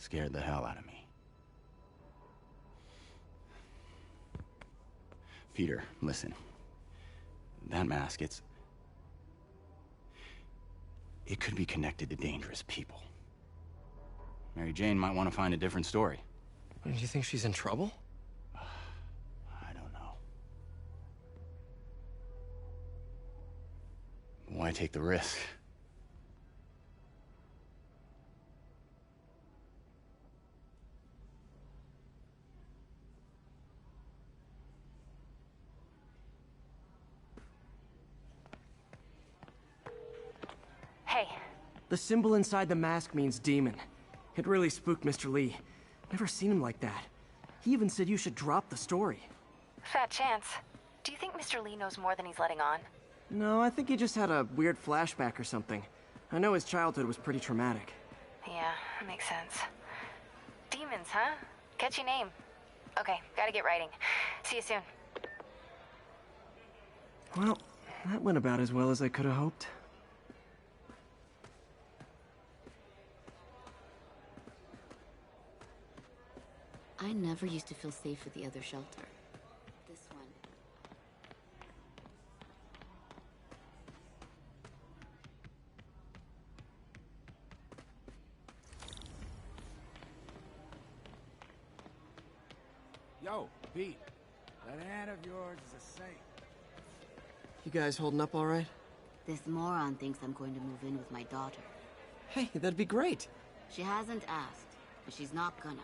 scared the hell out of me. Peter, listen. That mask, it could be connected to dangerous people. Mary Jane might want to find a different story. Do you think she's in trouble? I don't know. Why take the risk? Hey. The symbol inside the mask means demon. It really spooked Mr. Lee. Never seen him like that. He even said you should drop the story. Fat chance. Do you think Mr. Lee knows more than he's letting on? No, I think he just had a weird flashback or something. I know his childhood was pretty traumatic. Yeah, makes sense. Demons, huh? Catchy name. Okay, gotta get writing. See you soon. Well, that went about as well as I could have hoped. I never used to feel safe with the other shelter. This one. Yo, Pete. That aunt of yours is a saint. You guys holding up all right? This moron thinks I'm going to move in with my daughter. Hey, that'd be great. She hasn't asked, but she's not gonna.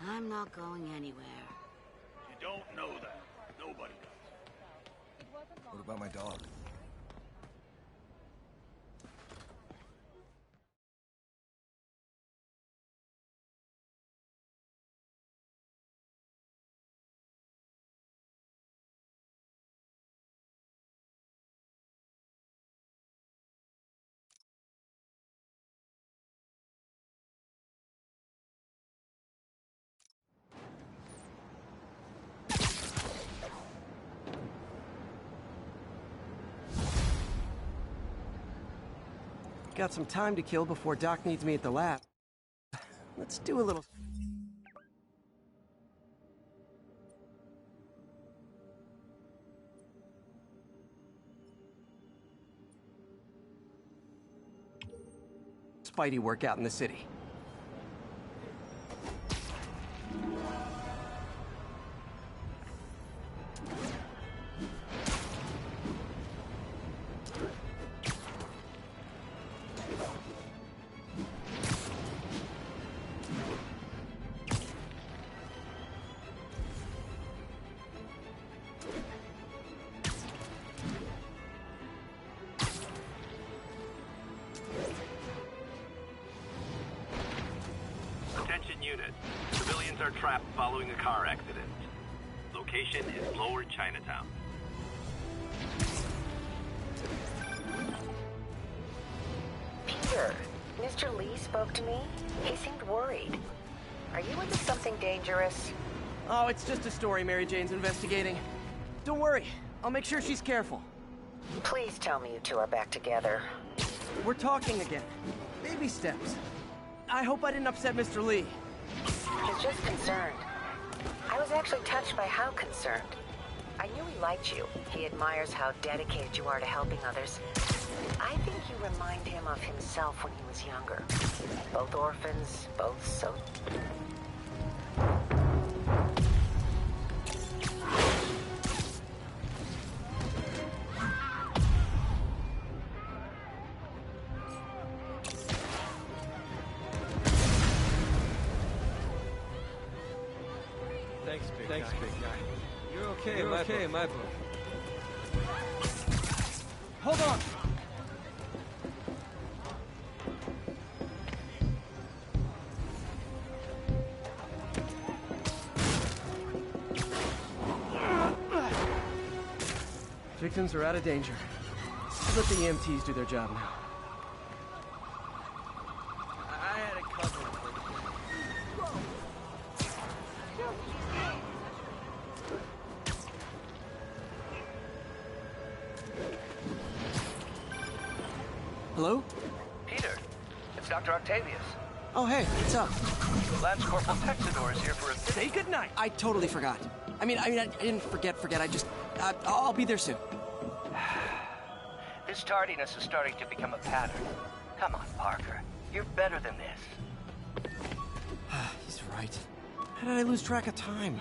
I'm not going anywhere. You don't know that. Nobody does. What about my dog? Got some time to kill before Doc needs me at the lab. Let's do a little... Spidey workout in the city. Attention unit. Civilians are trapped following a car accident. Location is Lower Chinatown. Peter, Mr. Lee spoke to me. He seemed worried. Are you into something dangerous? Oh, it's just a story Mary Jane's investigating. Don't worry, I'll make sure she's careful. Please tell me you two are back together. We're talking again. Baby steps. I hope I didn't upset Mr. Lee. He's just concerned. I was actually touched by how concerned. I knew he liked you. He admires how dedicated you are to helping others. I think you remind him of himself when he was younger. Both orphans, both so... Thanks, big guy. You're okay in my book. Hold on! Victims are out of danger. Let the EMTs do their job now. I had it covered. Hello? Peter, it's Dr. Octavius. Oh, hey, what's up? Lance Corporal Texador is here for a Say goodnight. I totally forgot. I didn't forget. I just, I'll be there soon. This tardiness is starting to become a pattern. Come on, Parker. You're better than this. He's right. How did I lose track of time?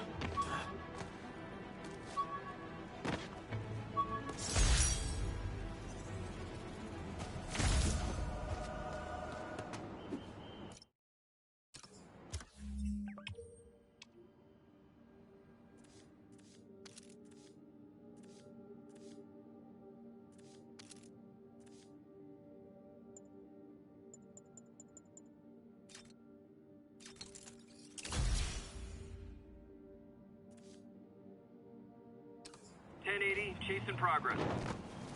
Chase in progress.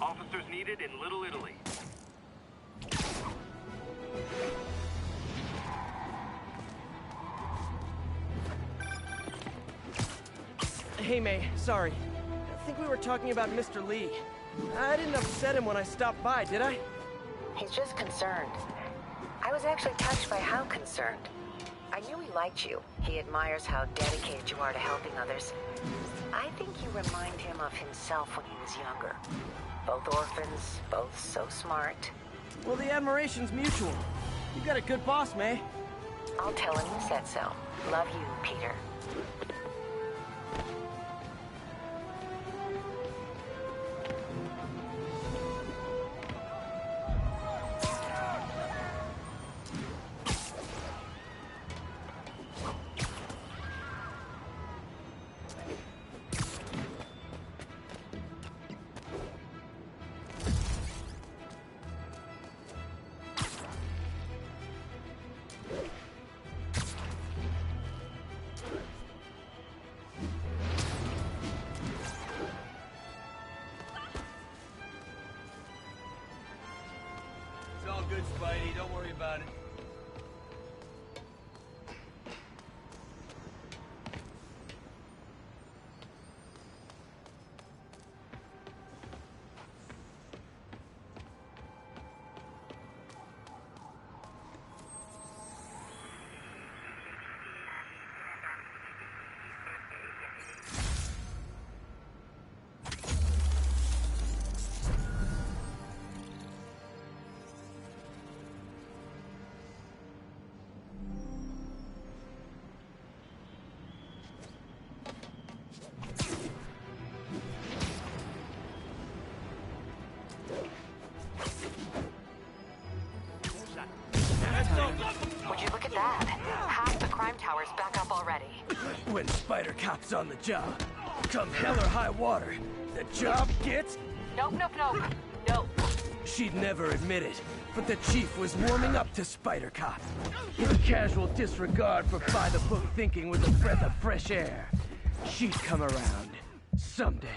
Officers needed in Little Italy. Hey, May. Sorry. I think we were talking about Mr. Lee. I didn't upset him when I stopped by, did I? He's just concerned. I was actually touched by how concerned. I knew he liked you. He admires how dedicated you are to helping others. I think you remind him of himself when he was younger. Both orphans, both so smart. Well, the admiration's mutual. You got a good boss, May. I'll tell him you said so. Love you, Peter. Good, Spidey. Don't worry about it. Would you look at that? Half the crime tower's back up already. When Spider Cop's on the job, come hell or high water, the job gets... Nope. Nope. She'd never admit it, but the chief was warming up to Spider Cop. His casual disregard for by-the-book thinking was a breath of fresh air. She'd come around someday.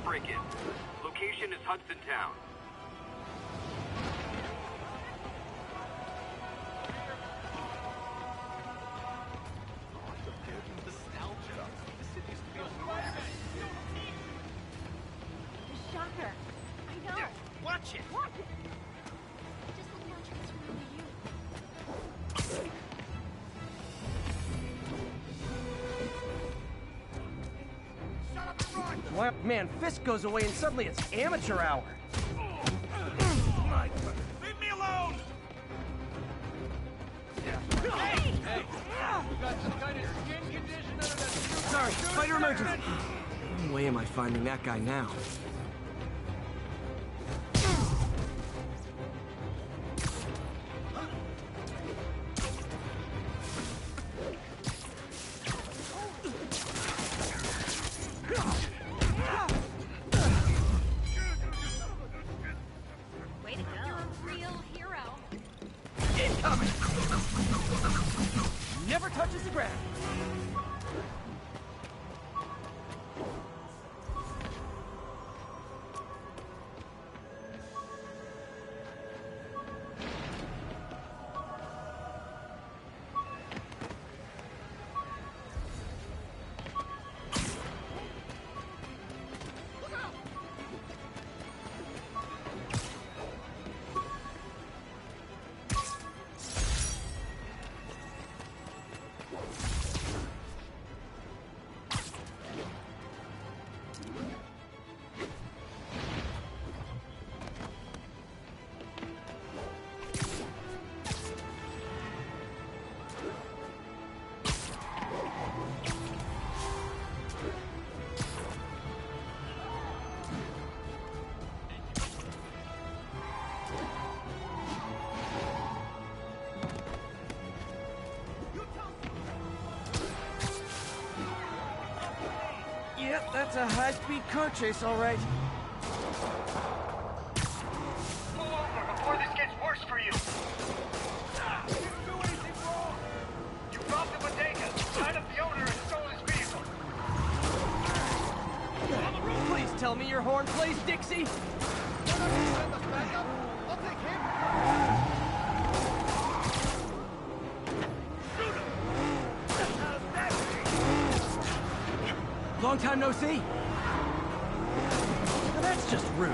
break-in. Location is Hudson Town. Shocker. I know. Watch it. What? Just look now transferring to you. Shut up and run! Well, man, Fisk goes away and suddenly it's amateur hour. Leave me alone! Hey, we got some kind of skin condition under that... Sorry, spider emergency. No way am I finding that guy now. Way to go. You're a real hero. Incoming! Never touches the ground. Yep, that's a high-speed car chase, all right. Pull over before this gets worse for you. You didn't do anything wrong. You robbed a bodega, tied up the owner, and stole his vehicle. Please tell me your horn plays Dixie. They're not gonna send us back up. I'll take him. Long time no see. Now that's just rude.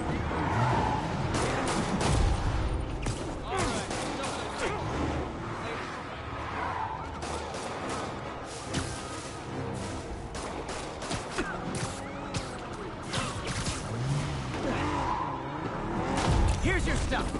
Here's your stuff.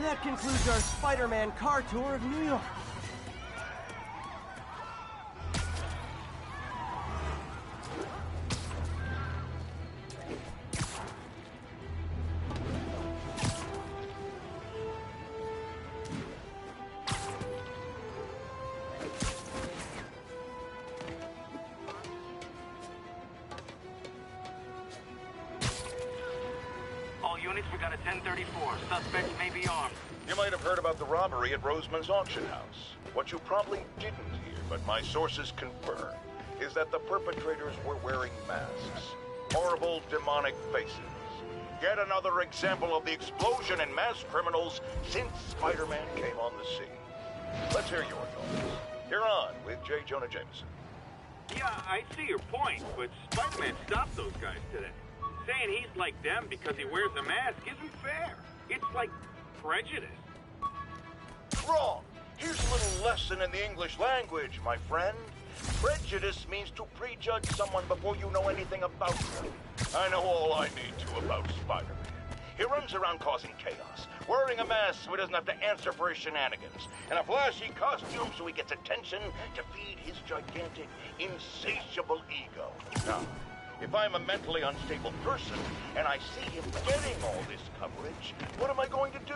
That concludes our Spider-Man car tour of New York. All units, we got a 1034. Suspects may be armed. You might have heard about the robbery at Roseman's auction house. What you probably didn't hear, but my sources confirm, is that the perpetrators were wearing masks. Horrible, demonic faces. Yet another example of the explosion in mass criminals since Spider-Man came on the scene. Let's hear your thoughts. You're on with J. Jonah Jameson. Yeah, I see your point, but Spider-Man stopped those guys today. Saying he's like them because he wears a mask isn't fair. It's like prejudice. Wrong. Here's a little lesson in the English language, my friend. Prejudice means to prejudge someone before you know anything about them. I know all I need to about Spider-Man. He runs around causing chaos, wearing a mask so he doesn't have to answer for his shenanigans, and a flashy costume so he gets attention to feed his gigantic, insatiable ego. Now, if I'm a mentally unstable person and I see him getting all this coverage, what am I going to do?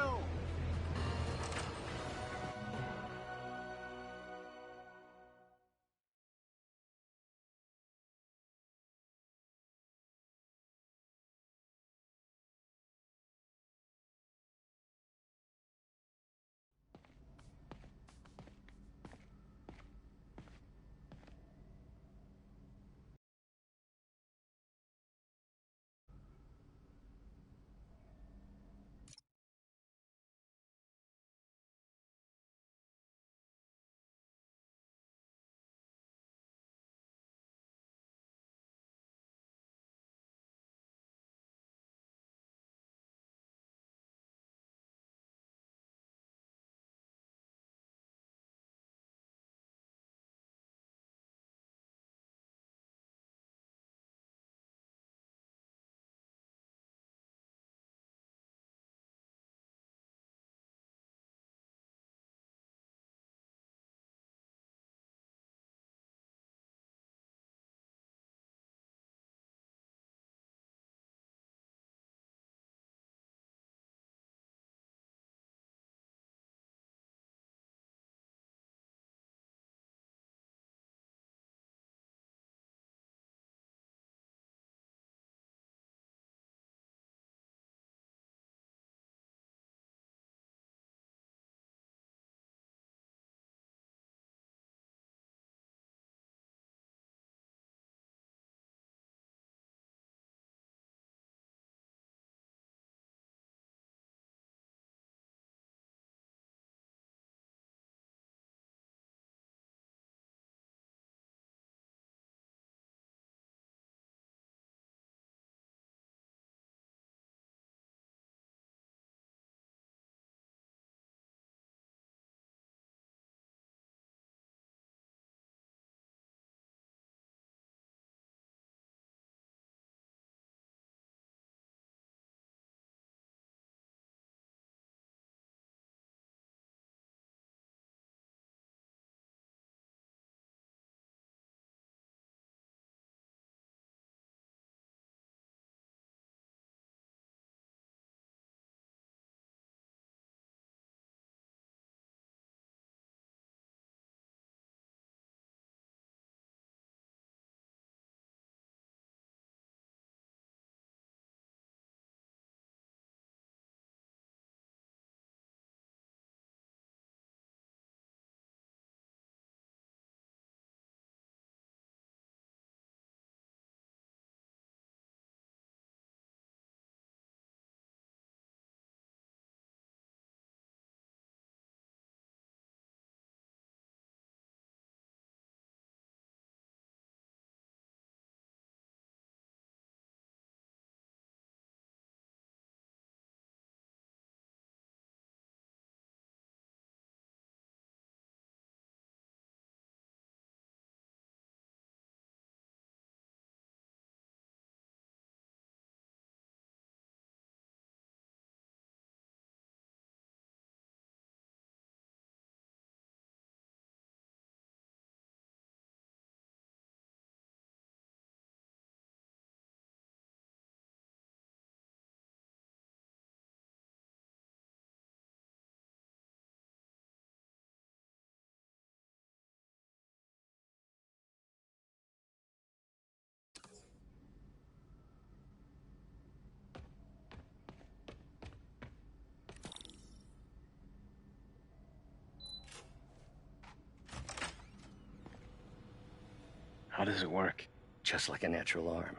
How does it work? Just like a natural arm.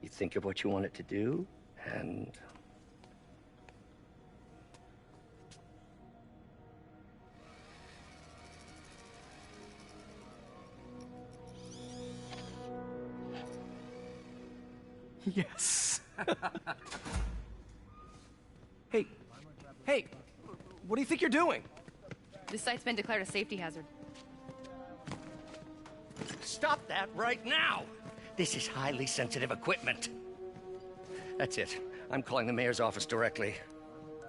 You think of what you want it to do, and... Yes. Hey, hey, what do you think you're doing? This site's been declared a safety hazard. Stop that right now! This is highly sensitive equipment. That's it. I'm calling the mayor's office directly.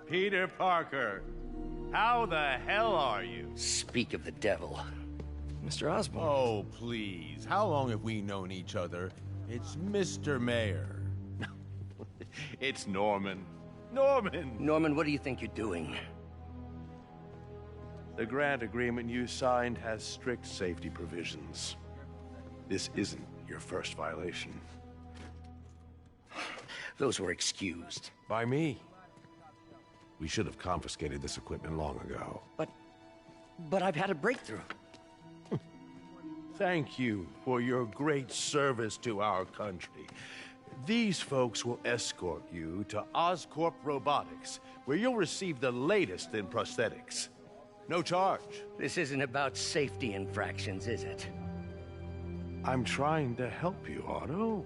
Peter Parker, how the hell are you? Speak of the devil. Mr. Osborn. Oh, please. How long have we known each other? It's Mr. Mayor. It's Norman. Norman! Norman, what do you think you're doing? The grant agreement you signed has strict safety provisions. This isn't your first violation. Those were excused. By me. We should have confiscated this equipment long ago. But I've had a breakthrough. Thank you for your great service to our country. These folks will escort you to Oscorp Robotics, where you'll receive the latest in prosthetics. No charge. This isn't about safety infractions, is it? I'm trying to help you, Otto.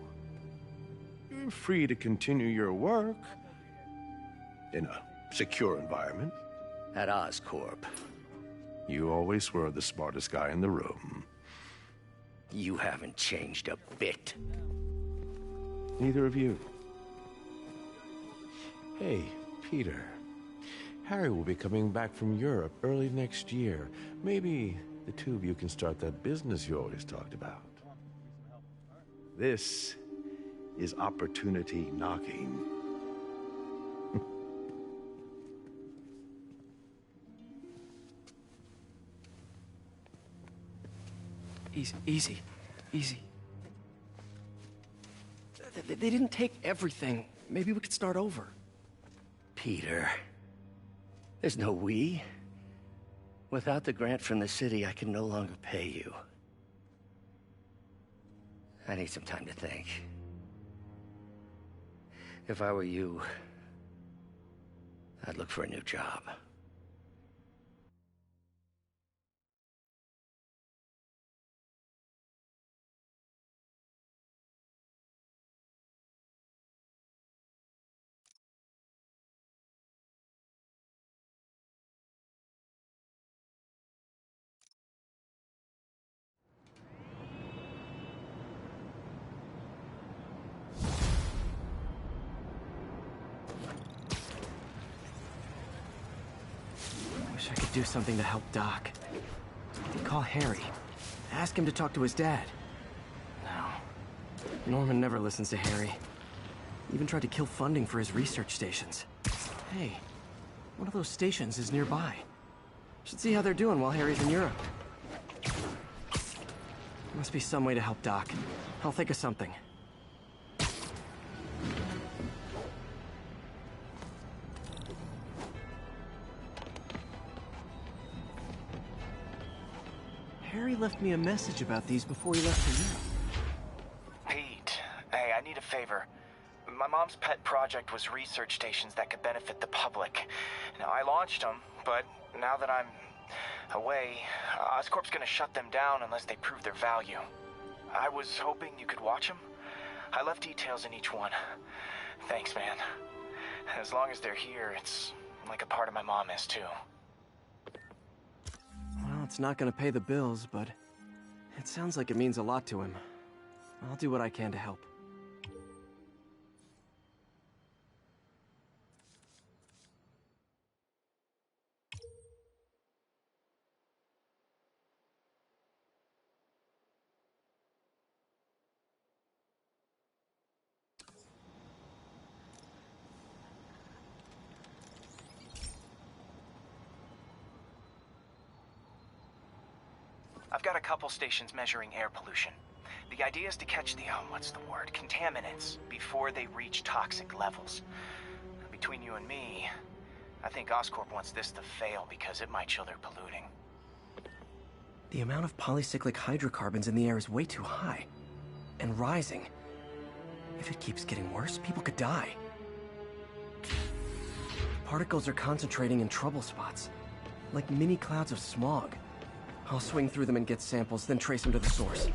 You're free to continue your work in a secure environment. At Oscorp. You always were the smartest guy in the room. You haven't changed a bit. Neither of you. Hey, Peter. Harry will be coming back from Europe early next year. Maybe the two of you can start that business you always talked about. This is opportunity knocking. Easy. They didn't take everything. Maybe we could start over. Peter, there's no we. Without the grant from the city, I can no longer pay you. I need some time to think. If I were you, I'd look for a new job. Wish I could do something to help Doc. Call Harry. Ask him to talk to his dad. No. Norman never listens to Harry. Even tried to kill funding for his research stations. Hey, one of those stations is nearby. Should see how they're doing while Harry's in Europe. Must be some way to help Doc. I'll think of something. Harry left me a message about these before he left for Europe. Pete, hey, I need a favor. My mom's pet project was research stations that could benefit the public. Now, I launched them, but now that I'm away, Oscorp's gonna shut them down unless they prove their value. I was hoping you could watch them. I left details in each one. Thanks, man. As long as they're here, it's like a part of my mom is, too. Well, it's not gonna pay the bills, but it sounds like it means a lot to him. I'll do what I can to help. I've got a couple stations measuring air pollution. The idea is to catch the, contaminants before they reach toxic levels. Between you and me, I think Oscorp wants this to fail because it might show they're polluting. The amount of polycyclic hydrocarbons in the air is way too high. And rising. If it keeps getting worse, people could die. Particles are concentrating in trouble spots, like mini clouds of smog. I'll swing through them and get samples, then trace them to the source.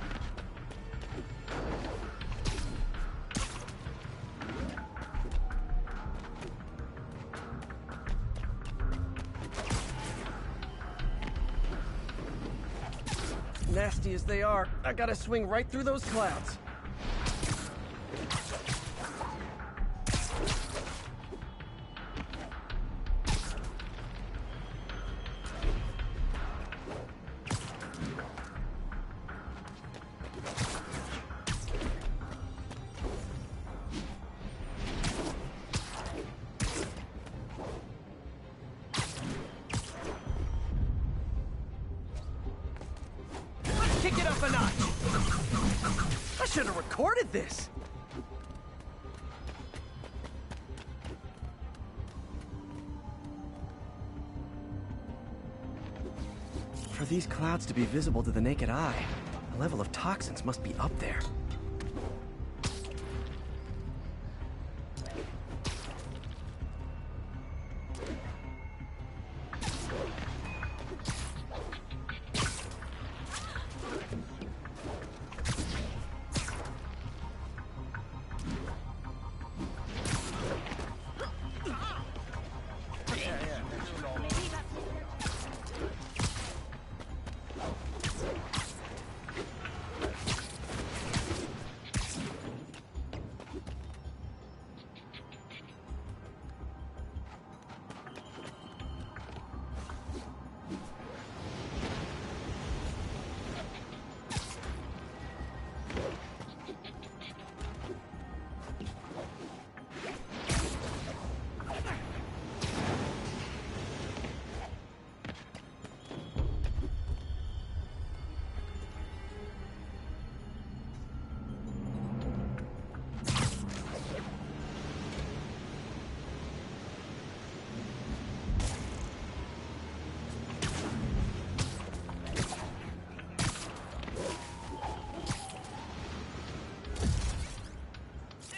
Nasty as they are, I gotta swing right through those clouds. Kick it up a notch! I should have recorded this! For these clouds to be visible to the naked eye, the level of toxins must be up there.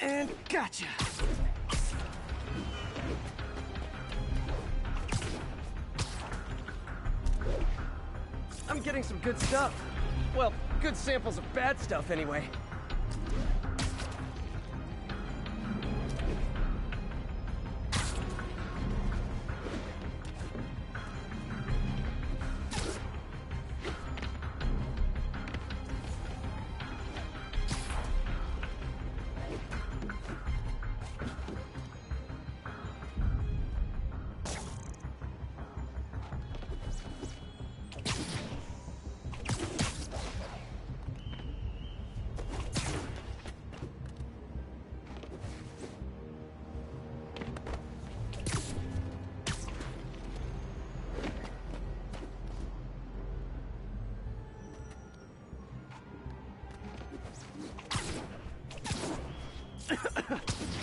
And gotcha! I'm getting some good stuff. Well, good samples of bad stuff anyway.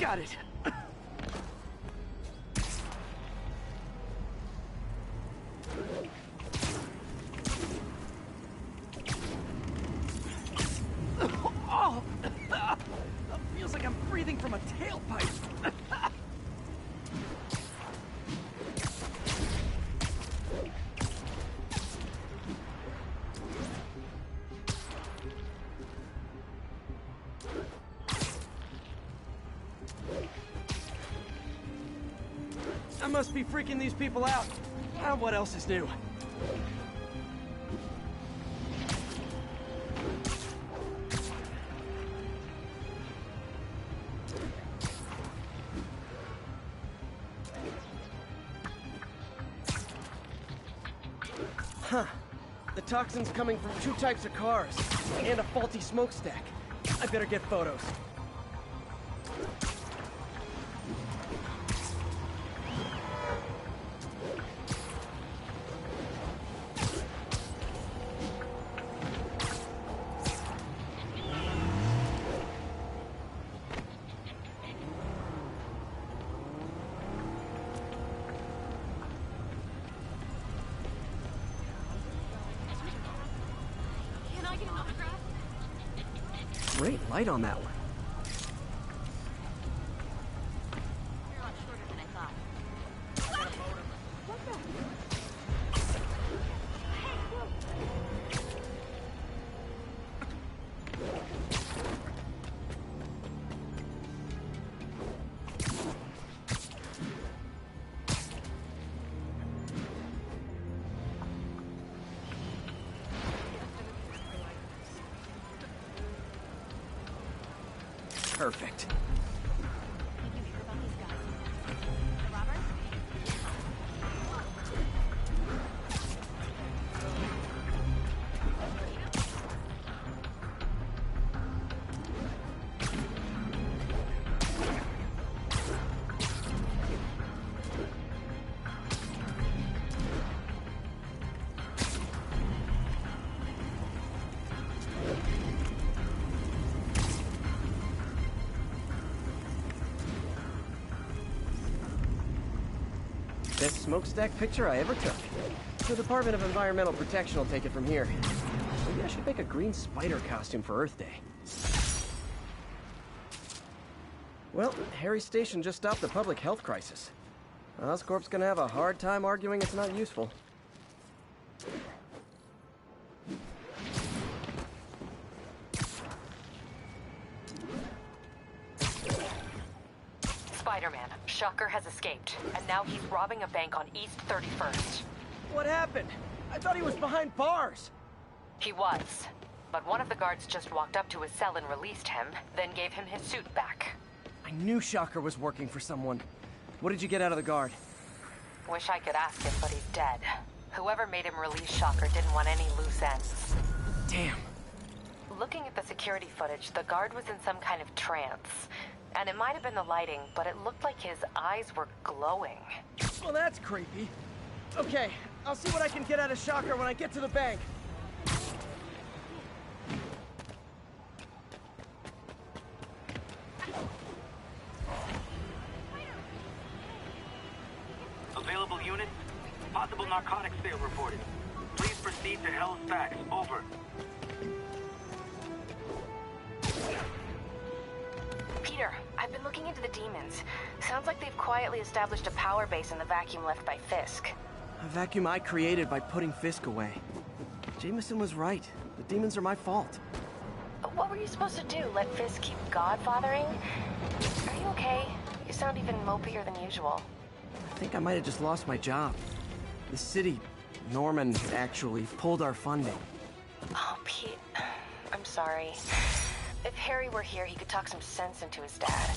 Got it. Oh, feels like I'm breathing from a tailpipe. I must be freaking these people out. What else is new? Huh. The toxin's coming from two types of cars, and a faulty smokestack. I better get photos. Great light on that one. Perfect. Best smokestack picture I ever took. The Department of Environmental Protection will take it from here. Maybe I should make a green spider costume for Earth Day. Well, Harry's station just stopped the public health crisis. Oscorp's gonna have a hard time arguing it's not useful. Spider-Man, Shocker has escaped, and now he's robbing a bank on East 31st. What happened? I thought he was behind bars. He was, but one of the guards just walked up to his cell and released him, then gave him his suit back. I knew Shocker was working for someone. What did you get out of the guard? Wish I could ask him, but he's dead. Whoever made him release Shocker didn't want any loose ends. Damn. Looking at the security footage, the guard was in some kind of trance. And it might have been the lighting, but it looked like his eyes were glowing. Well, that's creepy. Okay, I'll see what I can get out of Shocker when I get to the bank. Available units? Possible narcotics sale reported. Please proceed to Hell's Backs. Over. Peter, I've been looking into the demons. Sounds like they've quietly established a power base in the vacuum left by Fisk. A vacuum I created by putting Fisk away. Jameson was right. The demons are my fault. What were you supposed to do? Let Fisk keep godfathering? Are you okay? You sound even mopier than usual. I think I might have just lost my job. The city, Norman, actually pulled our funding. Oh, Pete. I'm sorry. If Harry were here, he could talk some sense into his dad.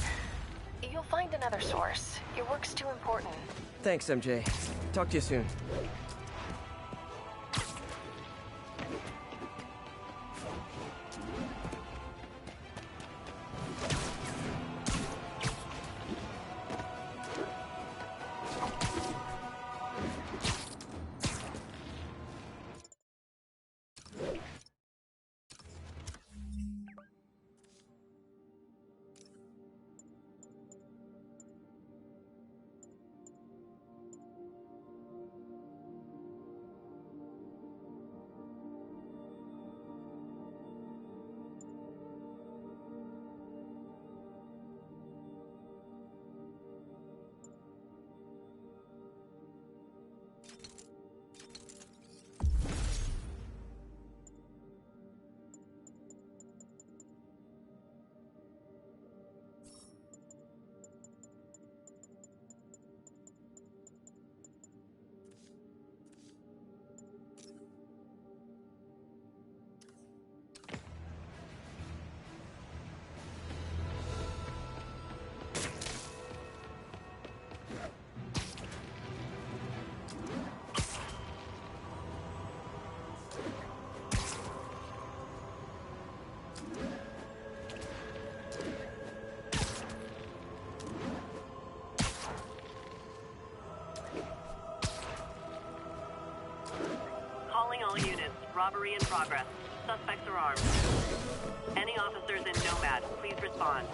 You'll find another source. Your work's too important. Thanks, MJ. Talk to you soon. All units, robbery in progress. Suspects are armed. Any officers in Nomad, please respond.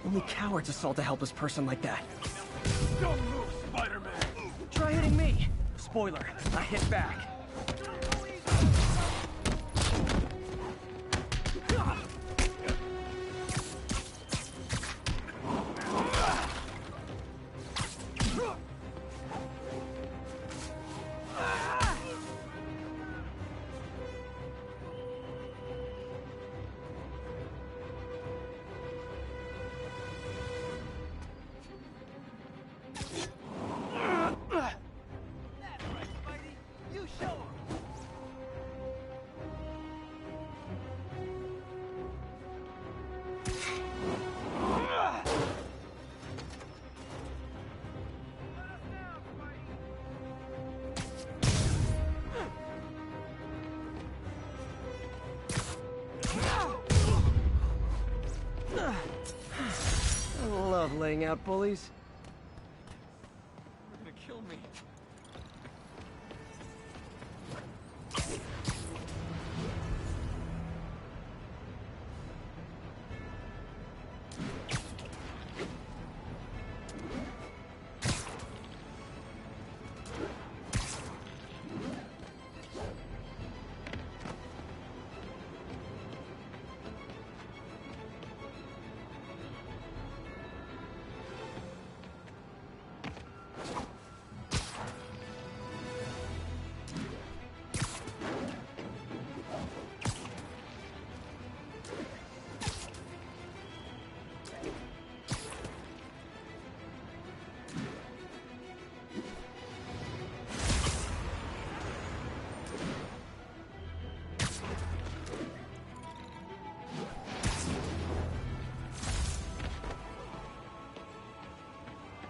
Only cowards assault a helpless person like that. Don't move, Spider-Man! Try hitting me! Spoiler, I hit back. I love laying out bullies. You're gonna kill me.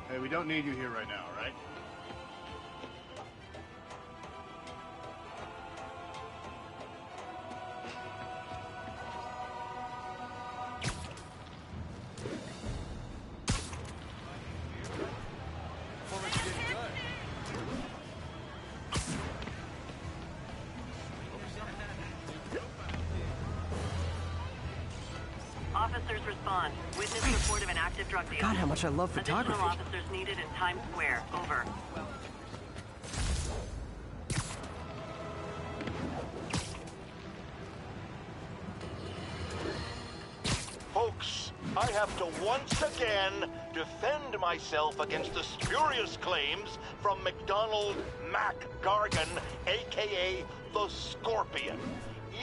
Hey, we don't need you here right now, right? Officers respond. Witness report of an active drug deal. God, how much I love Additional photography. officers needed in Times Square. Over. Folks, I have to once again defend myself against the spurious claims from McDonald Mac Gargan, aka the Scorpion.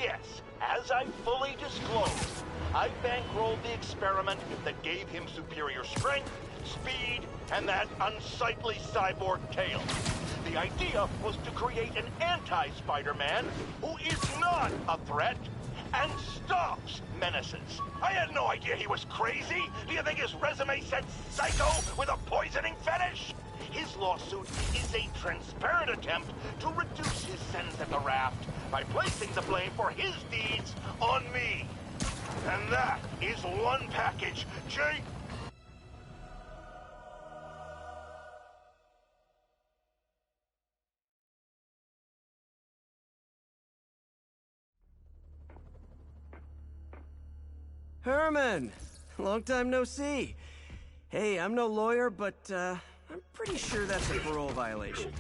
Yes, as I fully disclosed, I bankrolled the experiment that gave him superior strength, speed, and that unsightly cyborg tail. The idea was to create an anti-Spider-Man who is not a threat and stops menaces. I had no idea he was crazy. Do you think his resume said psycho with a poisoning fetish? His lawsuit is a transparent attempt to reduce his sentence at the raft by placing the blame for his deeds on me. And that is one package, Jake. Herman! Long time no see. Hey, I'm no lawyer, but I'm pretty sure that's a parole violation.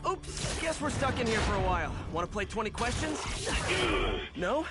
Oops, guess we're stuck in here for a while. Want to play 20 questions? No?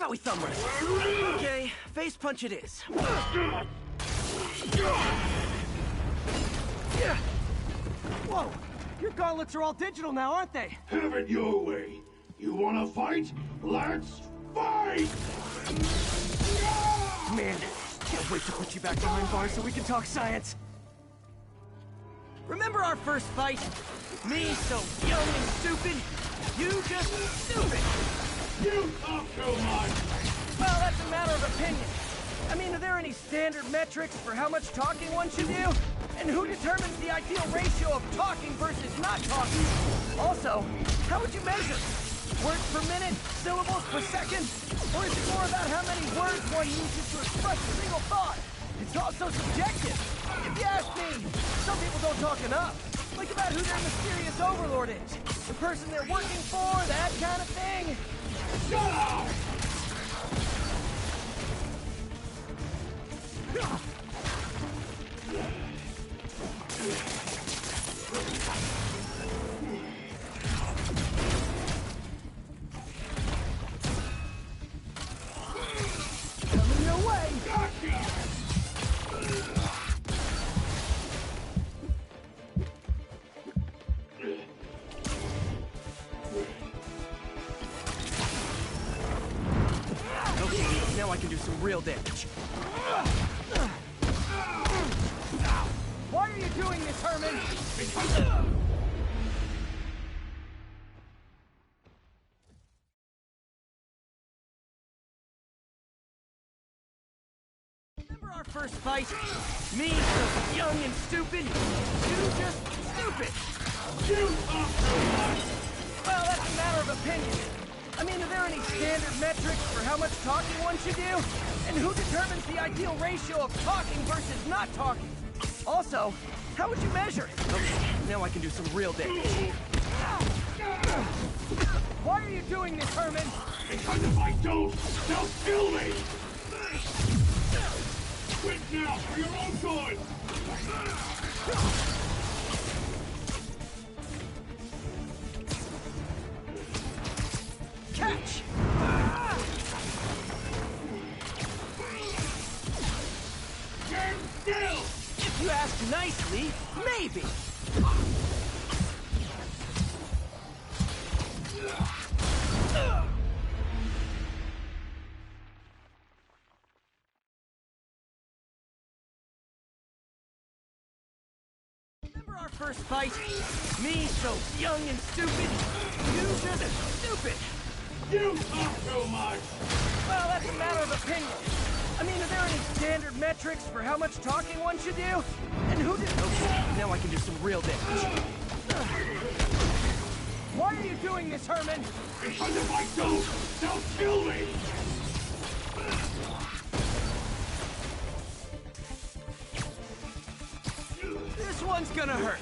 Bowie thumb wrist. Okay, face punch it is. Whoa! Your gauntlets are all digital now, aren't they? Have it your way. You wanna fight? Let's fight! Man, can't wait to put you back behind bars so we can talk science. Remember our first fight? Me so young and stupid, you just stupid. You talk too much. Well, that's a matter of opinion. I mean, are there any standard metrics for how much talking one should do? And who determines the ideal ratio of talking versus not talking? Also, how would you measure? Words per minute? Syllables per second? Or is it more about how many words one uses to express a single thought? It's also subjective. If you ask me, some people don't talk enough. Like about who their mysterious overlord is. The person they're working for, that kind of thing. Shut up! Coming your way! Gotcha! Okay, now I can do some real damage. Why are you doing this, Herman? Remember our first fight? Me, so young and stupid. You just stupid. You talk too much. Well, that's a matter of opinion. I mean, are there any standard metrics for how much talking one should do? And who determines the ideal ratio of talking versus not talking? Also, how would you measure it? Okay, now I can do some real damage. Why are you doing this, Herman? Because if I don't, they'll kill me! Quit now, for your own good! Catch! Stand still! If you ask nicely, maybe. Remember our first fight? Me so young and stupid. You just stupid. You talk too much! Well, that's a matter of opinion. I mean, are there any standard metrics for how much talking one should do? And who did... Okay, now I can do some real damage. Why are you doing this, Herman? Because if I don't, they'll kill me! This one's gonna hurt.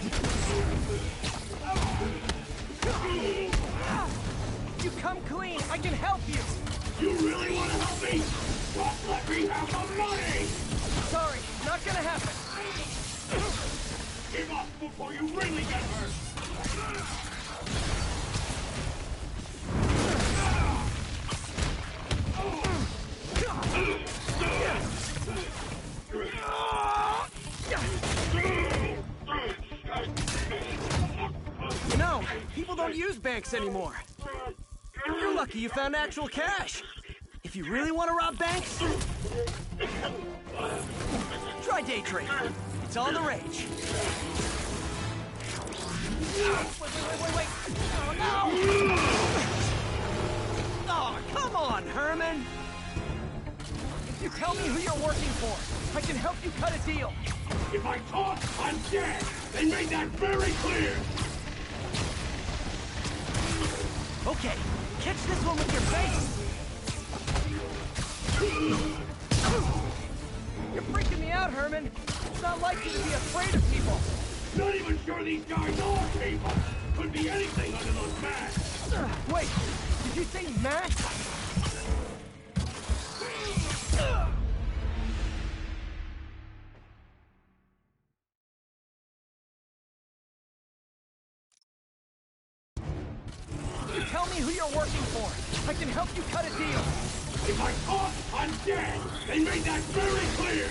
You come clean. I can help you. You really want to help me? Just let me have the money! Sorry, not gonna happen. Give up before you really get hurt! You know, people don't use banks anymore. You're lucky you found actual cash. If you really want to rob banks, try day trading. It's all the rage. Wait. Oh, no! Oh, come on, Herman! If you tell me who you're working for, I can help you cut a deal. If I talk, I'm dead! They made that very clear! Okay, catch this one with your face! You're freaking me out, Herman. It's not like you to be afraid of people. Not even sure these guys are people! Could be anything under those masks! Wait, did you say masks? Tell me who you're working for. I can help you cut a deal. If I talk, I'm dead! They made that very clear!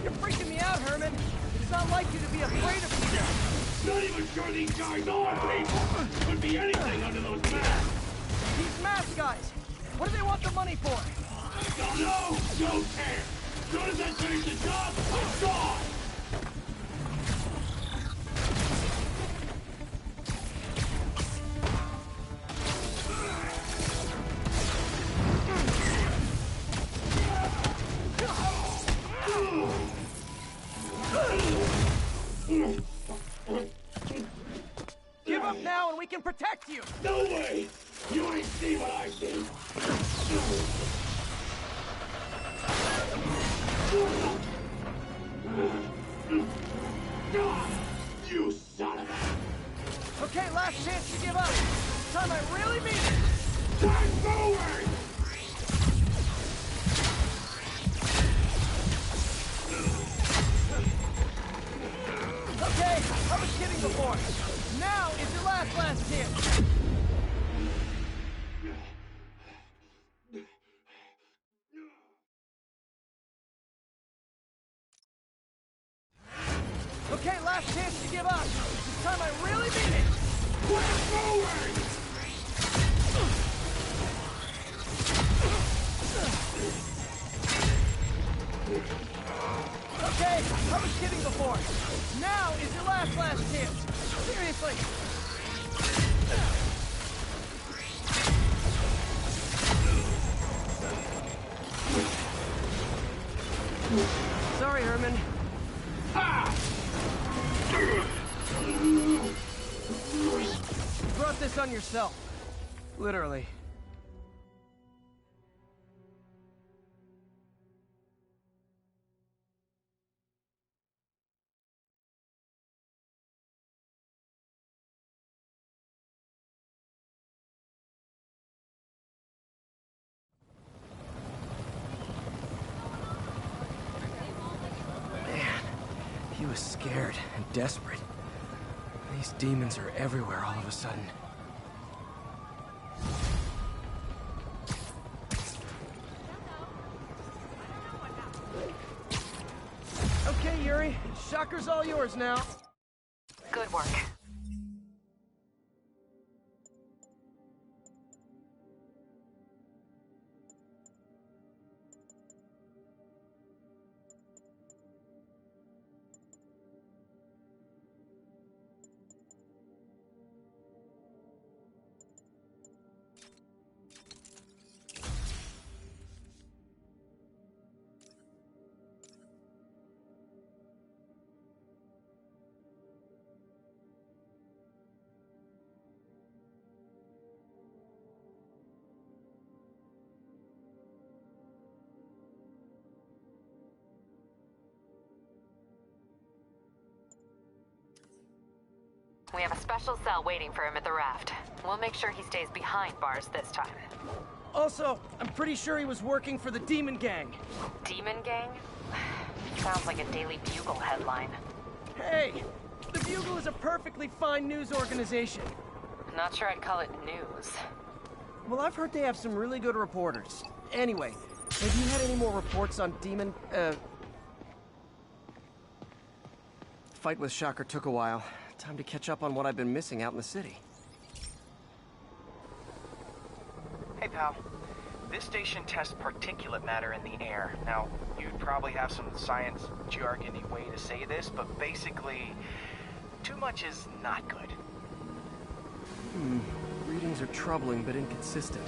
You're freaking me out, Herman. It's not like you to be afraid of me. Not even sure these guys are people! Could be anything under those masks! These mask guys, what do they want the money for? Don't know! Don't care! Soon as I finish the job, I'm gone! Give up now and we can protect you! No way! You ain't see what I see! You son of a... Okay, last chance to give up. This time I really mean it! Time forward! Okay, I was kidding before. Now is your last chance. Okay, last chance to give up. This time I really mean it. Push forward! Okay, I was kidding before. Now is your last chance. Seriously. Sorry, Herman. You brought this on yourself. Literally. He was scared and desperate. These demons are everywhere all of a sudden. Okay, Yuri. Shocker's all yours now. Good work. We have a special cell waiting for him at the raft. We'll make sure he stays behind bars this time. Also, I'm pretty sure he was working for the Demon Gang. Demon Gang? Sounds like a Daily Bugle headline. Hey, the Bugle is a perfectly fine news organization. Not sure I'd call it news. Well, I've heard they have some really good reporters. Anyway, have you had any more reports on Demon, Fight with Shocker took a while. Time to catch up on what I've been missing out in the city. Hey, pal. This station tests particulate matter in the air. Now, you'd probably have some science jargony way to say this, but basically, too much is not good. Readings are troubling but inconsistent.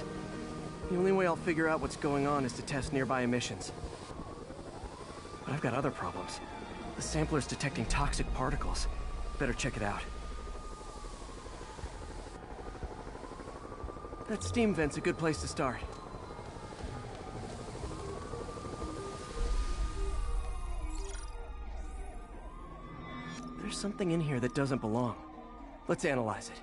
The only way I'll figure out what's going on is to test nearby emissions. But I've got other problems. The sampler's detecting toxic particles. Better check it out. That steam vent's a good place to start. There's something in here that doesn't belong. Let's analyze it.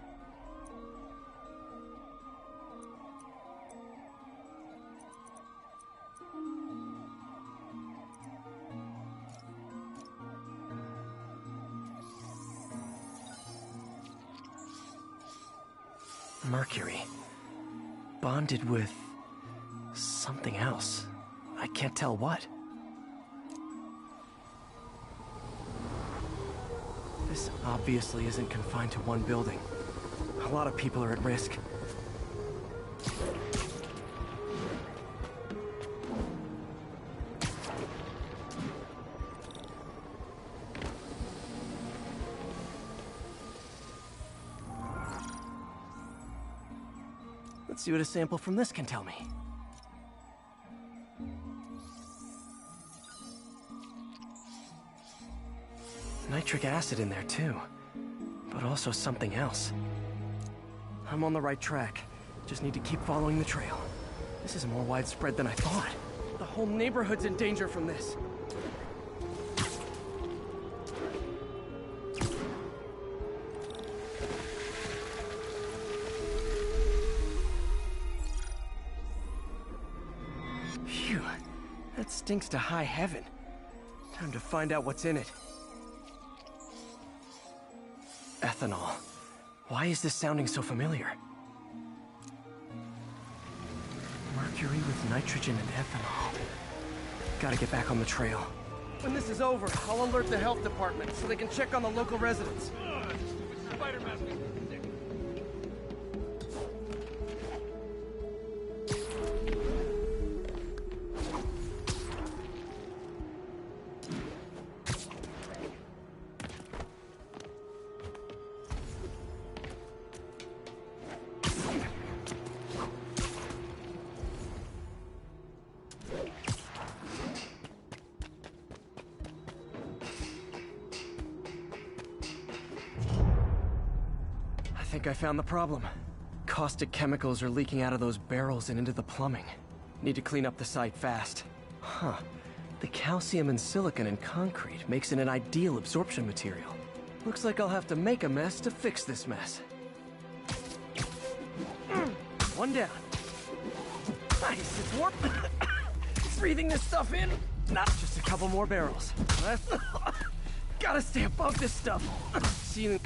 Mercury. Bonded with... something else. I can't tell what. This obviously isn't confined to one building. A lot of people are at risk. Let's see what a sample from this can tell me. Nitric acid in there too, but also something else. I'm on the right track. Just need to keep following the trail. This is more widespread than I thought. The whole neighborhood's in danger from this. Phew, that stinks to high heaven. Time to find out what's in it. Ethanol. Why is this sounding so familiar? Mercury with nitrogen and ethanol. Gotta get back on the trail. When this is over, I'll alert the health department so they can check on the local residents. Spiderman. I think I found the problem. Caustic chemicals are leaking out of those barrels and into the plumbing. Need to clean up the site fast. Huh. The calcium and silicon in concrete makes it an ideal absorption material. Looks like I'll have to make a mess to fix this mess. One down. Nice, it's warm. Breathing this stuff in. Not just a couple more barrels. Gotta stay above this stuff. See you.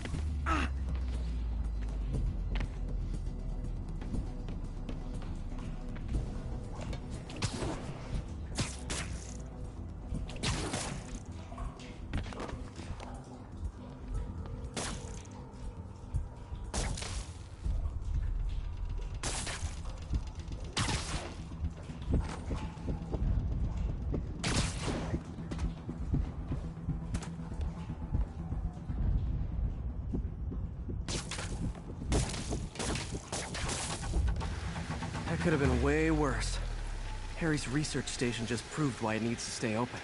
Could have been way worse. Harry's research station just proved why it needs to stay open.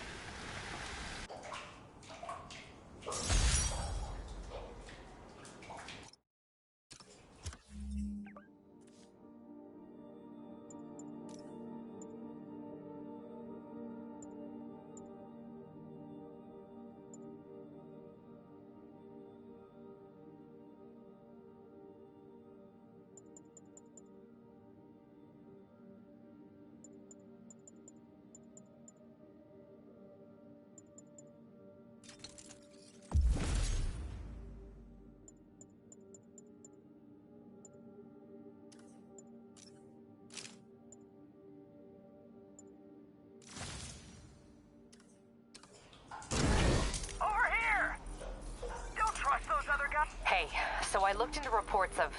Hey, so I looked into reports of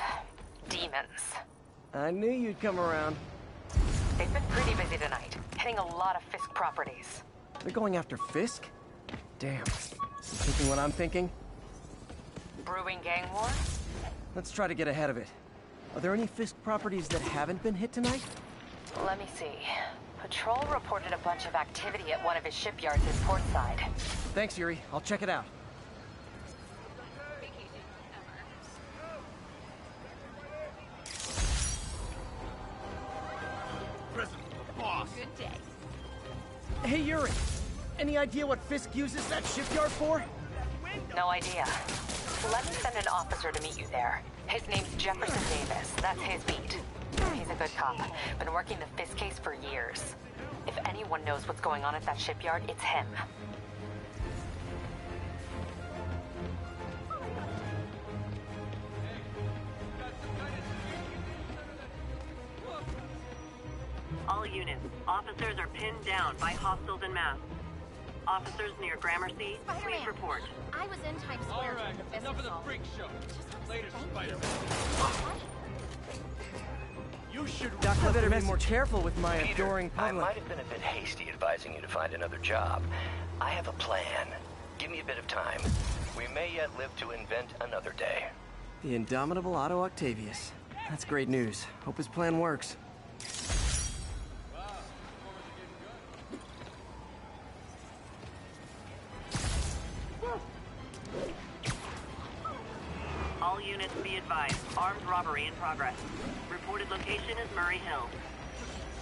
demons. I knew you'd come around. They've been pretty busy tonight, hitting a lot of Fisk properties. They're going after Fisk? Damn. Thinking what I'm thinking? Brewing gang war? Let's try to get ahead of it. Are there any Fisk properties that haven't been hit tonight? Let me see. Patrol reported a bunch of activity at one of his shipyards in Portside. Thanks, Yuri. I'll check it out. Good day. Hey, Yuri. Any idea what Fisk uses that shipyard for? No idea. Let me send an officer to meet you there. His name's Jefferson Davis. That's his beat. He's a good cop. Been working the Fisk case for years. If anyone knows what's going on at that shipyard, it's him. units. Officers are pinned down by hostiles en masse. Officers near Gramercy, please report. I was in Times Square. All right, enough of the freak show. Later, Spiderman. You should. Doctor, better be more careful with my Peter, adoring public. I might have been a bit hasty advising you to find another job. I have a plan. Give me a bit of time. We may yet live to invent another day. The indomitable Otto Octavius. That's great news. Hope his plan works. All units be advised. Armed robbery in progress. Reported location is Murray Hill.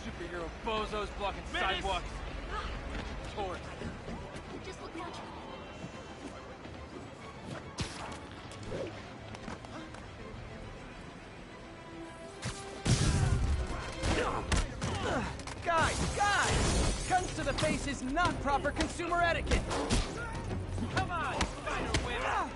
Superhero bozos blocking sidewalks. Torch. Just look natural. Guys! Guns to the face is not proper consumer etiquette! Come on, Spider-Women!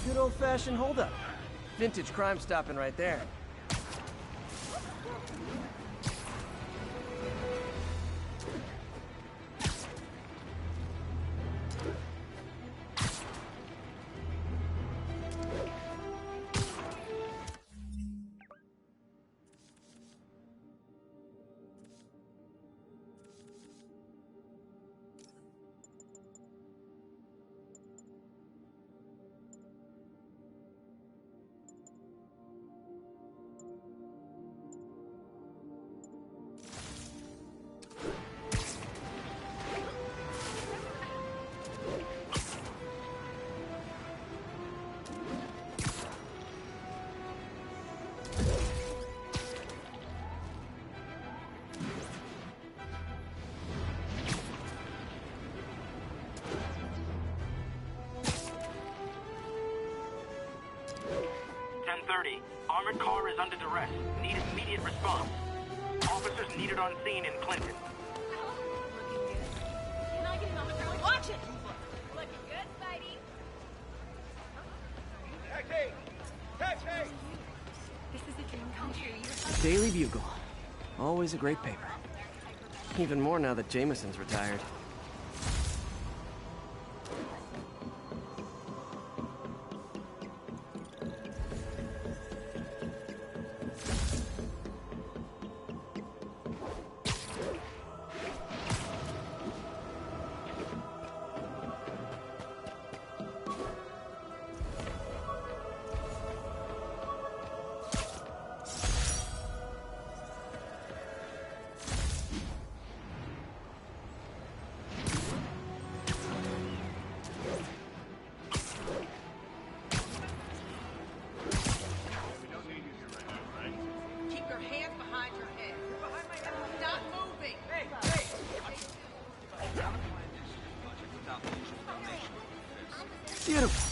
Good old-fashioned holdup. Vintage crime stopping right there. Armored car is under duress. Need immediate response. Officers needed on scene in Clinton. Can I get another girl? Watch it! Looking good, Spidey. Taxi! Taxi! This is a dream come true. The Daily Bugle. Always a great paper. Even more now that Jameson's retired. Beautiful.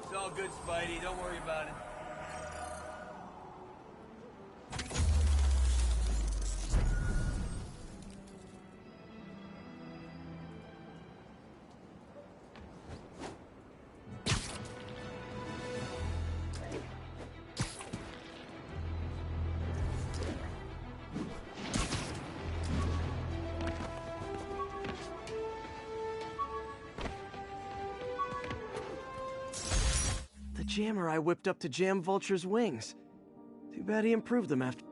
It's all good, Spidey. Don't worry about it. Jammer I whipped up to jam Vulture's wings. Too bad he improved them after...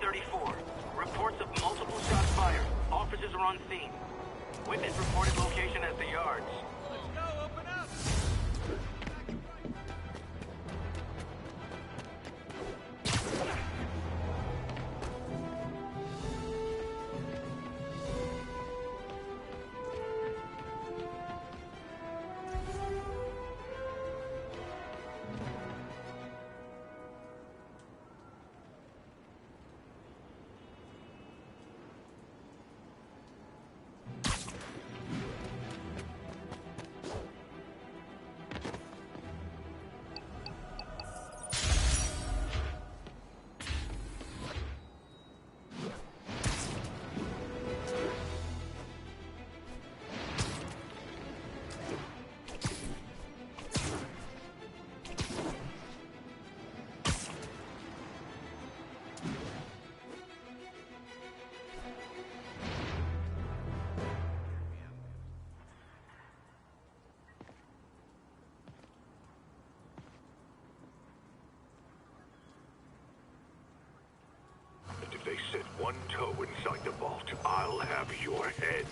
1034. Reports of multiple shots fired. Officers are on scene. Witness reported location as the yards. Let's go, open up! If they set one toe inside the vault, I'll have your head.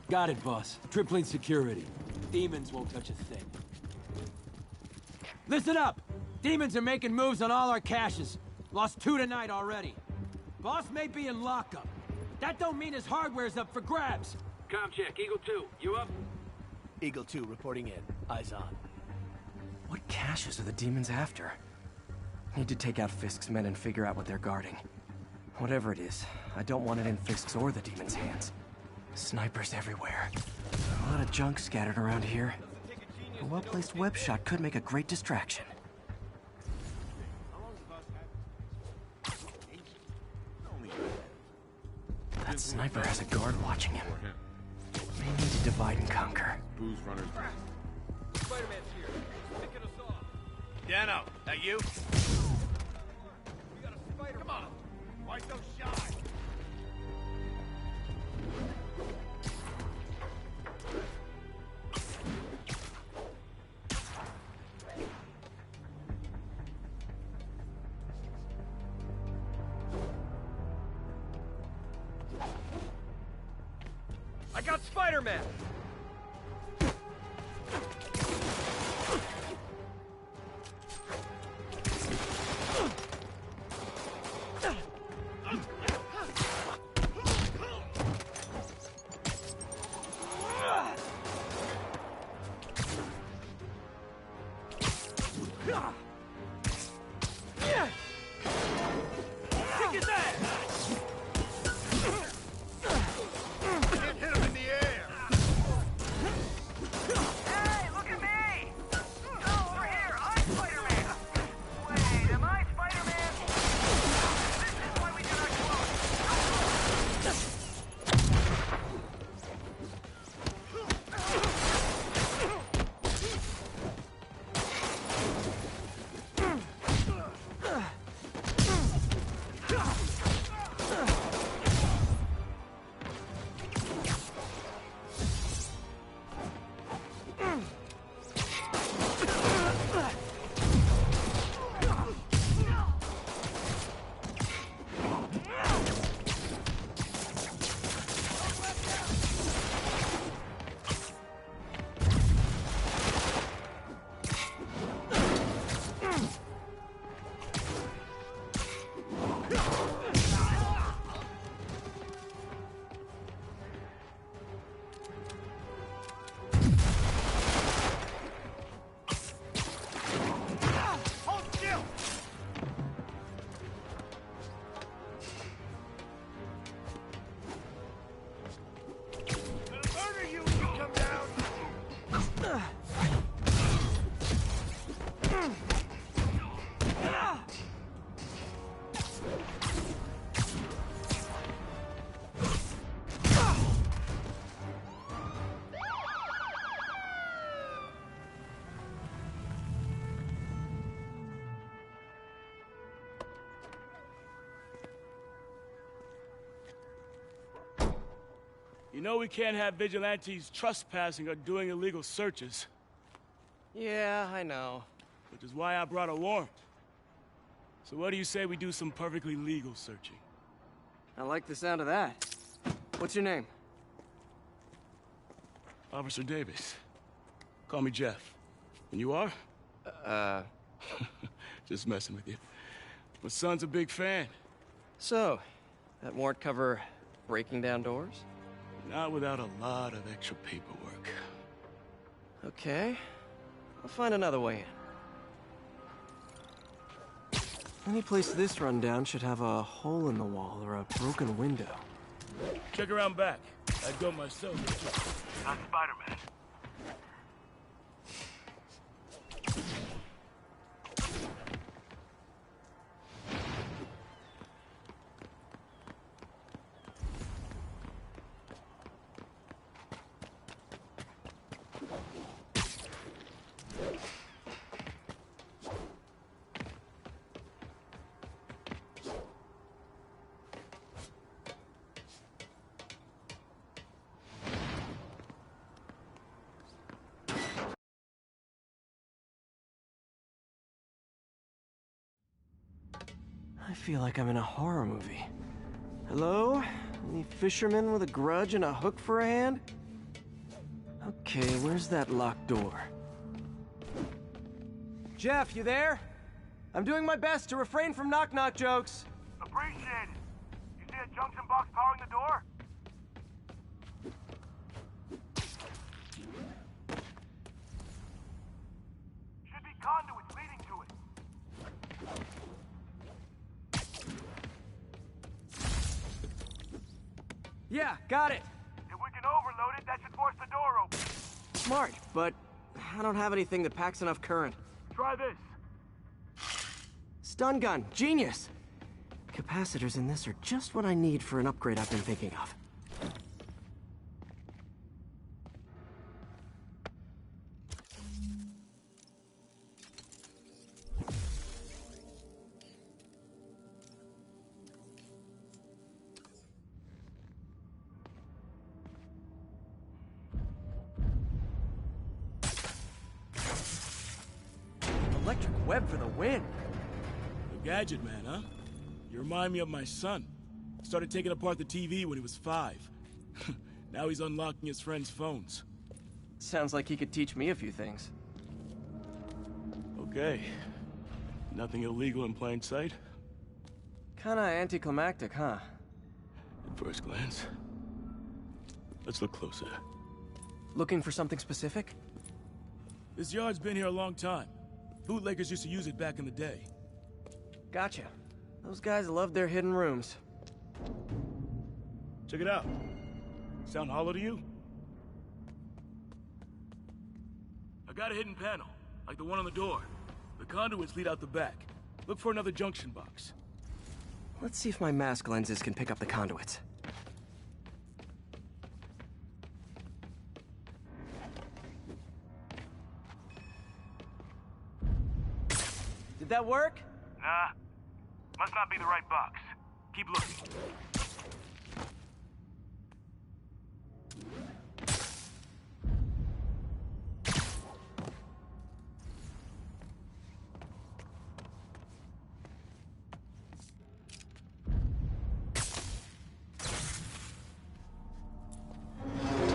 Got it, boss. Tripling security. Demons won't touch a thing. Listen up! Demons are making moves on all our caches. Lost 2 tonight already. Boss may be in lockup. That don't mean his hardware's up for grabs. Com check, Eagle 2, you up? Eagle 2 reporting in. Eyes on. What caches are the demons after? Need to take out Fisk's men and figure out what they're guarding. Whatever it is, I don't want it in Fisk's or the demons' hands. Snipers everywhere. A lot of junk scattered around here. A well-placed web shot could make a great distraction. That sniper has a guard watching him. May need to divide and conquer. Booze runners. Spider-Man's here. Picking us off. Dano, that you? We got a spider. Come on. Why so shy? I got Spider-Man! Hey, look at me! Oh, over here, I'm Spider-Man! Wait, am I Spider-Man? This is why we do not You know we can't have vigilantes trespassing or doing illegal searches. Yeah, I know. Which is why I brought a warrant. So what do you say we do some perfectly legal searching? I like the sound of that. What's your name? Officer Davis. Call me Jeff. And you are? Just messing with you. My son's a big fan. So, that warrant cover breaking down doors? Not without a lot of extra paperwork. Okay. I'll find another way in. Any place this rundown should have a hole in the wall or a broken window. Check around back. I'd go myself. Not Spider-Man. I feel like I'm in a horror movie. Hello? Any fisherman with a grudge and a hook for a hand? Okay, where's that locked door? Jeff, you there? I'm doing my best to refrain from knock-knock jokes. Appreciate it. You see a junction box powering the door? Should be conduits leading to it. Yeah, got it. If we can overload it, that should force the door open. Smart, but I don't have anything that packs enough current. Try this. Stun gun, genius! Capacitors in this are just what I need for an upgrade I've been thinking of. Electric web for the win! A gadget man, huh? You remind me of my son. Started taking apart the TV when he was 5. Now he's unlocking his friends' phones. Sounds like he could teach me a few things. Okay. Nothing illegal in plain sight? Kinda anticlimactic, huh? At first glance. Let's look closer. Looking for something specific? This yard's been here a long time. Bootleggers used to use it back in the day. Gotcha. Those guys love their hidden rooms. Check it out. Sound hollow to you? I got a hidden panel, like the one on the door. The conduits lead out the back. Look for another junction box. Let's see if my mask lenses can pick up the conduits. Did that work? Nah. Must not be the right box. Keep looking.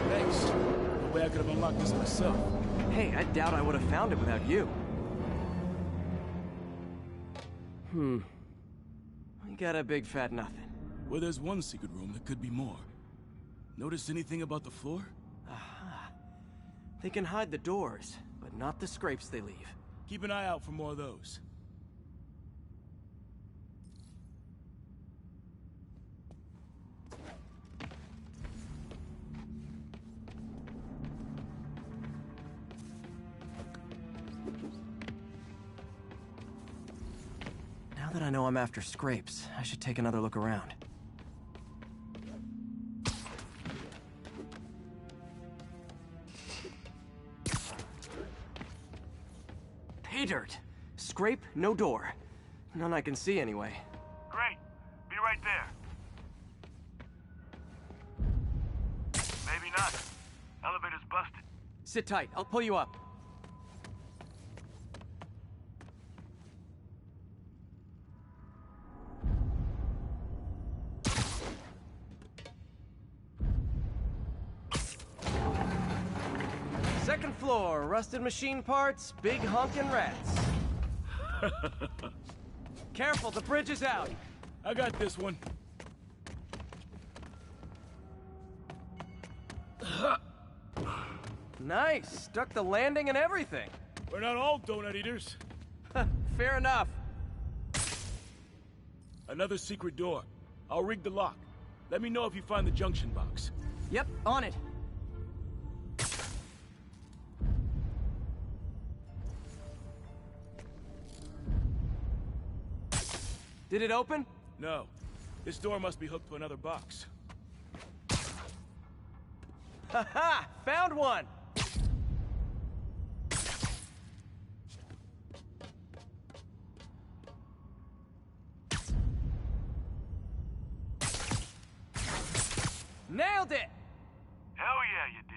Thanks. No way I could have unlocked this myself. Hey, I doubt I would have found it without you. We got a big fat nothing. Well, there's one secret room that could be more. Notice anything about the floor? Aha. They can hide the doors, but not the scrapes they leave. Keep an eye out for more of those. Now that I know I'm after scrapes, I should take another look around. Pay dirt! Scrape, no door. None I can see anyway. Great. Be right there. Maybe not. Elevator's busted. Sit tight, I'll pull you up. floor, rusted machine parts, big honkin' rats. Careful, the bridge is out. I got this one. Nice, stuck the landing and everything. We're not all donut eaters. Fair enough. Another secret door. I'll rig the lock. Let me know if you find the junction box. Yep, on it. Did it open? No. This door must be hooked to another box. Ha-ha! Found one! Nailed it! Hell yeah, you did.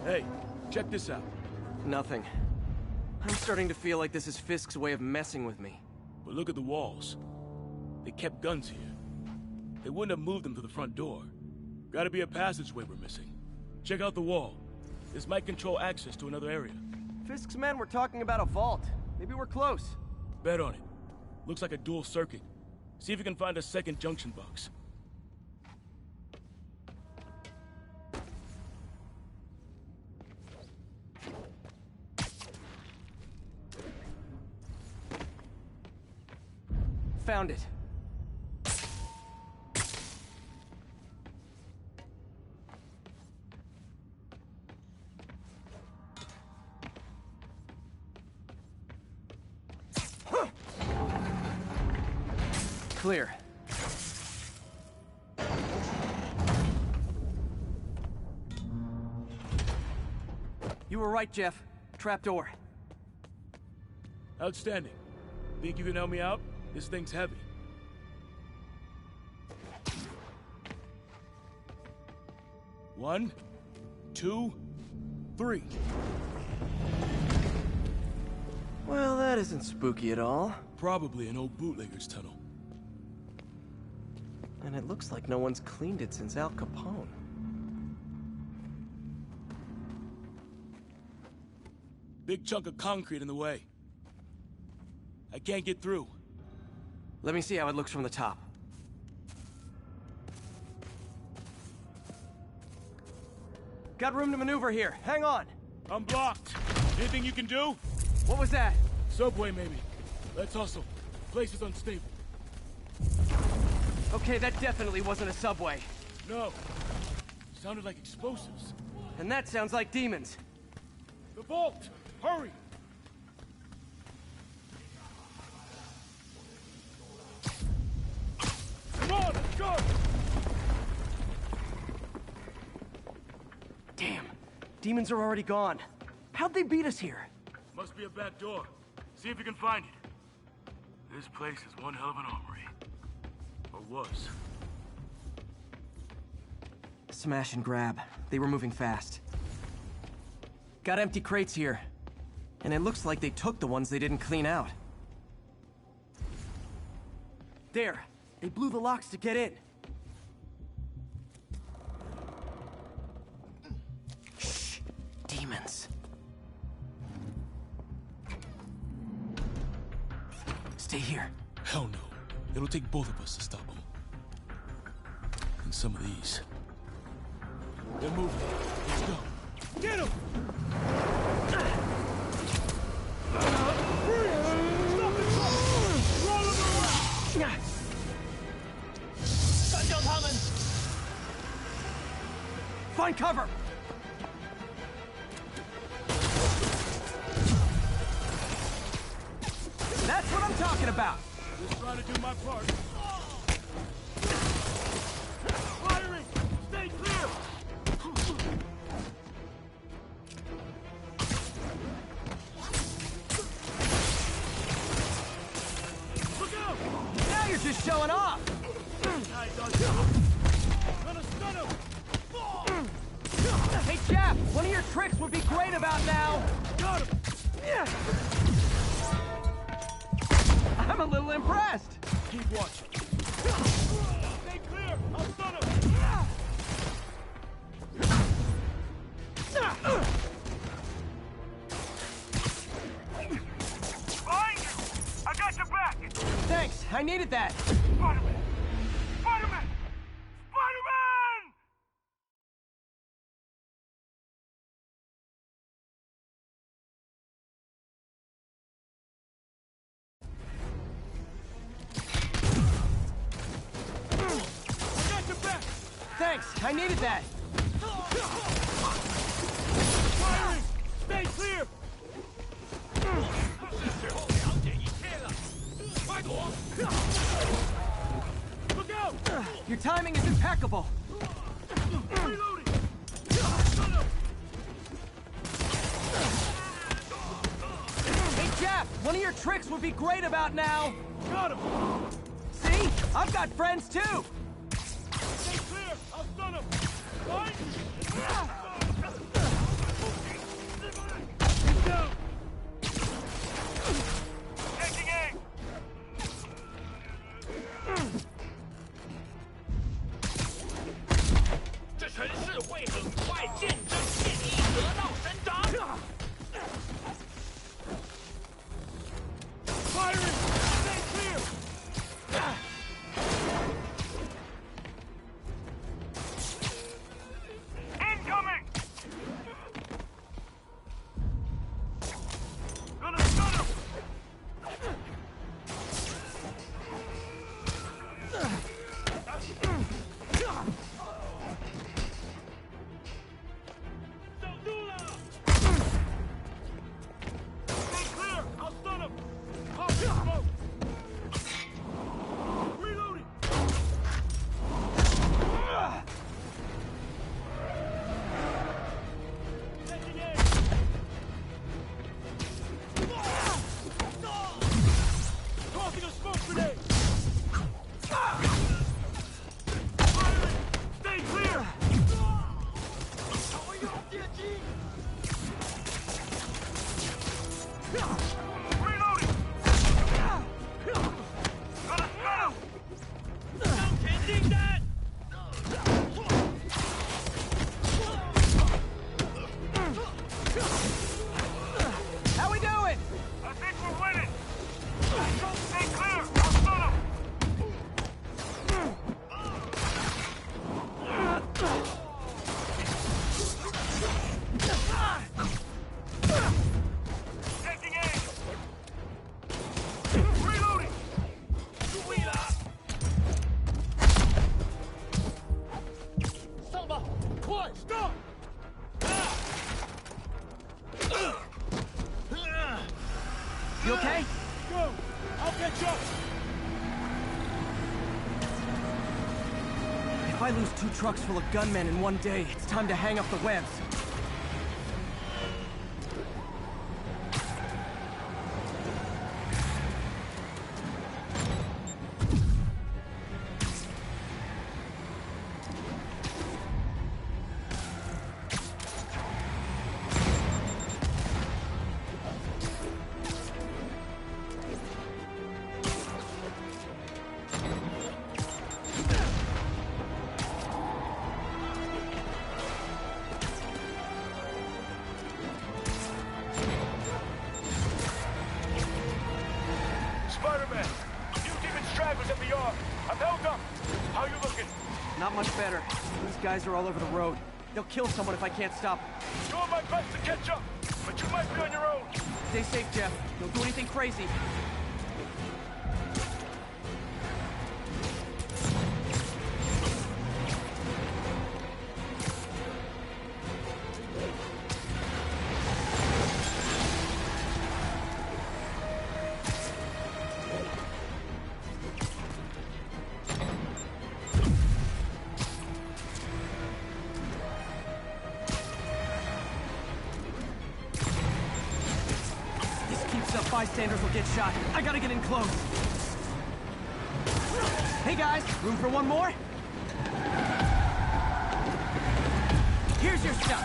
Hey, check this out. Nothing. I'm starting to feel like this is Fisk's way of messing with me. But look at the walls. They kept guns here. They wouldn't have moved them to the front door. Gotta be a passageway we're missing. Check out the wall. This might control access to another area. Fisk's men were talking about a vault. Maybe we're close. Bet on it. Looks like a dual circuit. See if you can find a second junction box. Found it. Clear. You were right, Jeff. Trapdoor. Outstanding. Think you can help me out? This thing's heavy. One, two, three. Well, that isn't spooky at all. Probably an old bootlegger's tunnel. And it looks like no one's cleaned it since Al Capone. Big chunk of concrete in the way. I can't get through. Let me see how it looks from the top. Got room to maneuver here. Hang on. I'm blocked. Anything you can do? What was that? Subway, maybe. Let's hustle. Place is unstable. Okay, that definitely wasn't a subway. No. Sounded like explosives. And that sounds like demons. The vault! Hurry! Come on, let's go! Damn. Demons are already gone. How'd they beat us here? Must be a back door. See if you can find it. This place is one hell of an armory. Or was. Smash and grab. They were moving fast. Got empty crates here. And it looks like they took the ones they didn't clean out. There. They blew the locks to get in. Shh. Demons. Stay here. Hell no. It'll take both of us to stop them. And some of these. They're moving. Let's go. Get them! Find cover! That's what I'm talking about! Just trying to do my part. Firing! Stay clear! Look out! Now you're just showing off! Hey, Jeff! One of your tricks would be great about now! Got him! I'm a little impressed. Keep watching. Stay clear! I'll stun him! Behind you! I got your back! Thanks, I needed that. Spiderman! Spiderman! Spiderman! I got your back! Thanks, I needed that. Firing! Stay clear! Look out! Your timing is impeccable. Reloading! Hey, Jeff, one of your tricks would be great about now. Got him! See? I've got friends too. Stay clear! I'll stun him! Behind you! Get down! Taking aim! 这城市会很快见证建议得到伸张。 Firing! Stay clear! Incoming! Gonna stun him! Stay clear! I'll stun him! Pop the smoke! Reloading! Taking aim! Tossing a smoke grenade! Firing! Stay clear! Reloading! Gonna stun him! 向前进弹！ How we doing? I think we're winning! Stay clear! I'll stun him! Taking aim! Reloading! 注意了！上吧！快 ！Stop！ You okay? Go! I'll catch up! If I lose 2 trucks full of gunmen in one day, it's time to hang up the webs. Spider-Man! You demon stragglers at the yard! I've held up! How you looking? Not much better. These guys are all over the road. They'll kill someone if I can't stop them. Doing my best to catch up, but you might be on your own! Stay safe, Jeff. Don't do anything crazy. Bystanders will get shot. I gotta get in close. Hey guys, room for one more? Here's your stuff.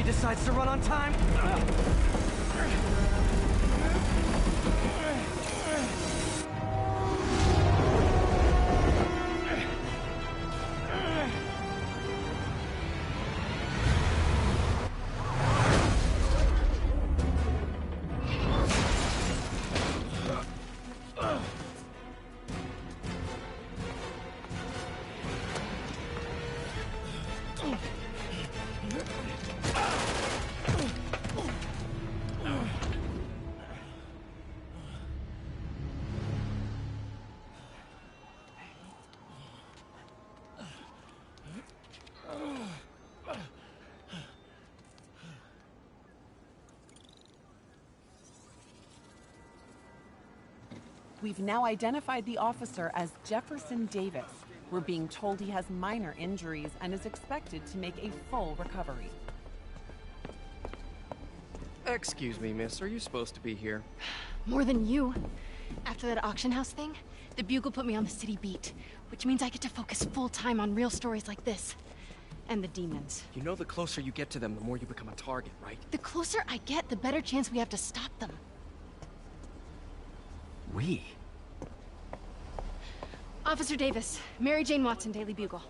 decides to run on time. We've now identified the officer as Jefferson Davis. We're being told he has minor injuries and is expected to make a full recovery. Excuse me, miss. Are you supposed to be here? More than you. After that auction house thing, the Bugle put me on the city beat, which means I get to focus full-time on real stories like this. And the demons. You know the closer you get to them, the more you become a target, right? The closer I get, the better chance we have to stop them. We? Officer Davis, Mary Jane Watson, Daily Bugle.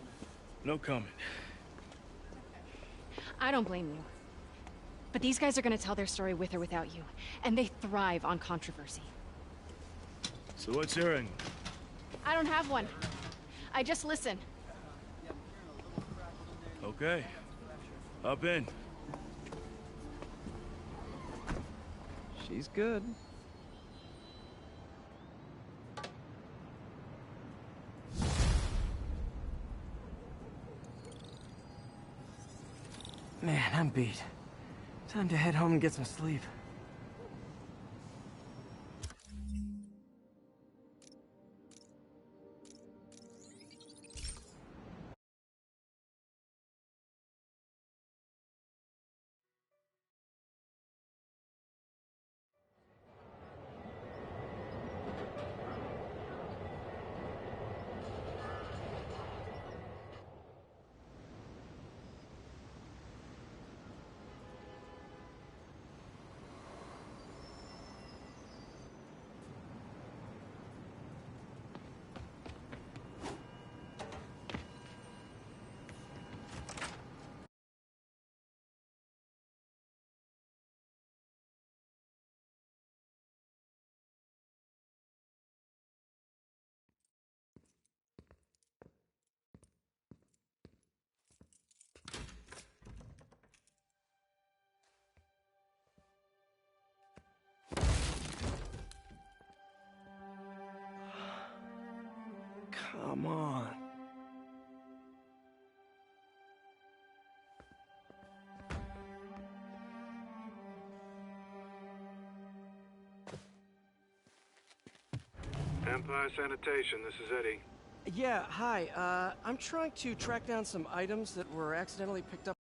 No comment. I don't blame you. But these guys are gonna tell their story with or without you, and they thrive on controversy. So what's your angle? I don't have one. I just listen. Okay. Hop in. She's good. Man, I'm beat. Time to head home and get some sleep. Come on. Empire Sanitation, this is Eddie. Yeah, hi. I'm trying to track down some items that were accidentally picked up